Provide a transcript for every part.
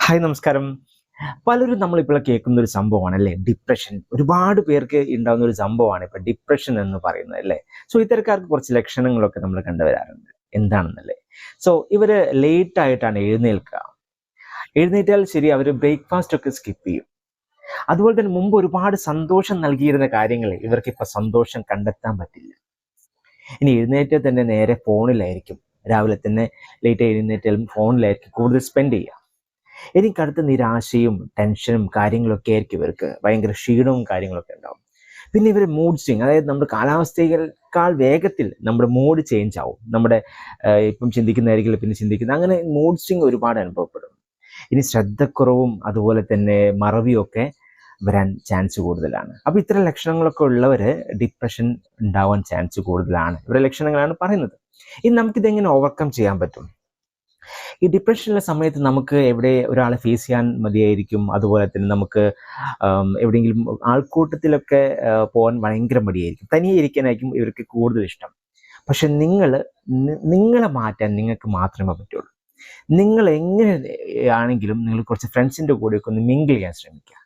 Hi നമസ്കാരം. പലരും നമ്മളിപ്പോൾ കേൾക്കുന്ന ഒരു സംഭവമാണ് അല്ലേ, ഡിപ്രഷൻ. ഒരുപാട് പേർക്ക് ഉണ്ടാകുന്ന ഒരു സംഭവമാണ് ഇപ്പൊ ഡിപ്രഷൻ എന്ന് പറയുന്നത് അല്ലേ. സോ ഇത്തരക്കാർക്ക് കുറച്ച് ലക്ഷണങ്ങളൊക്കെ നമ്മൾ കണ്ടുവരാറുണ്ട്. എന്താണെന്നല്ലേ, സോ ഇവര് ലേറ്റ് ആയിട്ടാണ് എഴുന്നേൽക്കുക. എഴുന്നേറ്റാൽ ശരി, അവർ ബ്രേക്ക്ഫാസ്റ്റ് ഒക്കെ സ്കിപ്പ് ചെയ്യും. അതുപോലെ തന്നെ മുമ്പ് ഒരുപാട് സന്തോഷം നൽകിയിരുന്ന കാര്യങ്ങൾ ഇവർക്ക് ഇപ്പൊ സന്തോഷം കണ്ടെത്താൻ പറ്റില്ല. ഇനി എഴുന്നേറ്റാൽ തന്നെ നേരെ ഫോണിലായിരിക്കും. രാവിലെ തന്നെ ലേറ്റ് എഴുന്നേറ്റാലും ഫോണിലായിരിക്കും കൂടുതൽ സ്പെൻഡ് ചെയ്യുക. ഇനി കടുത്ത നിരാശയും ടെൻഷനും കാര്യങ്ങളൊക്കെ ആയിരിക്കും ഇവർക്ക്. ഭയങ്കര ക്ഷീണവും കാര്യങ്ങളൊക്കെ ഉണ്ടാവും. പിന്നെ ഇവർ മൂഡ് സ്വിങ്, അതായത് നമ്മുടെ കാലാവസ്ഥയേക്കാൾ വേഗത്തിൽ നമ്മുടെ മൂഡ് ചേഞ്ച് ആവും. നമ്മുടെ ഇപ്പം ചിന്തിക്കുന്നതായിരിക്കില്ല പിന്നെ ചിന്തിക്കുന്നത്, അങ്ങനെ മൂഡ് സ്വിങ് ഒരുപാട് അനുഭവപ്പെടും. ഇനി ശ്രദ്ധക്കുറവും അതുപോലെ തന്നെ മറവിയും ഒക്കെ വരാൻ ചാൻസ് കൂടുതലാണ്. അപ്പോൾ ഇത്തരം ലക്ഷണങ്ങളൊക്കെ ഉള്ളവർ ഡിപ്രഷൻ ഉണ്ടാവാൻ ചാൻസ് കൂടുതലാണ്. ഇവരുടെ ലക്ഷണങ്ങളാണ് പറയുന്നത്. ഇനി നമുക്കിതെങ്ങനെ ഓവർകം ചെയ്യാൻ പറ്റും? ഈ ഡിപ്രഷനുള്ള സമയത്ത് നമുക്ക് എവിടെ ഒരാളെ ഫേസ് ചെയ്യാൻ മതിയായിരിക്കും. അതുപോലെ തന്നെ നമുക്ക് എവിടെയെങ്കിലും ആൾക്കൂട്ടത്തിലൊക്കെ പോകാൻ ഭയങ്കര മടിയായിരിക്കും. തനിയെ ഇരിക്കാനായിരിക്കും ഇവർക്ക് കൂടുതൽ ഇഷ്ടം. പക്ഷെ നിങ്ങളെ മാറ്റാൻ നിങ്ങൾക്ക് മാത്രമേ പറ്റുള്ളൂ. നിങ്ങൾ എങ്ങനെ ആണെങ്കിലും നിങ്ങൾ കുറച്ച് ഫ്രണ്ട്സിൻ്റെ കൂടെയൊക്കെ ഒന്ന് മിങ്കിൾ ചെയ്യാൻ ശ്രമിക്കുക.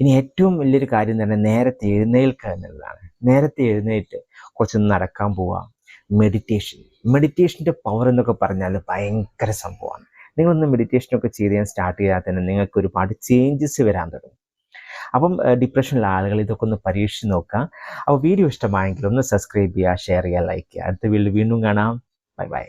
ഇനി ഏറ്റവും വലിയൊരു കാര്യം തന്നെ നേരത്തെ എഴുന്നേൽക്കുക എന്നുള്ളതാണ്. നേരത്തെ എഴുന്നേറ്റ് കുറച്ചൊന്ന് നടക്കാൻ പോവുക. മെഡിറ്റേഷൻ്റെ പവർ എന്നൊക്കെ പറഞ്ഞാൽ ഭയങ്കര സംഭവമാണ്. നിങ്ങളൊന്ന് മെഡിറ്റേഷനൊക്കെ ചെയ്ത് ഞാൻ സ്റ്റാർട്ട് ചെയ്താൽ തന്നെ നിങ്ങൾക്ക് ഒരുപാട് ചേഞ്ചസ് വരാൻ തുടങ്ങും. അപ്പം ഡിപ്രഷനുള്ള ആളുകൾ ഇതൊക്കെ ഒന്ന് പരീക്ഷിച്ച് നോക്കുക. അപ്പോൾ വീഡിയോ ഇഷ്ടമായെങ്കിൽ ഒന്ന് സബ്സ്ക്രൈബ് ചെയ്യുക, ഷെയർ ചെയ്യുക, ലൈക്ക് ചെയ്യുക. അടുത്ത വീഡിയോയിൽ വീണ്ടും കാണാം. Bye bye.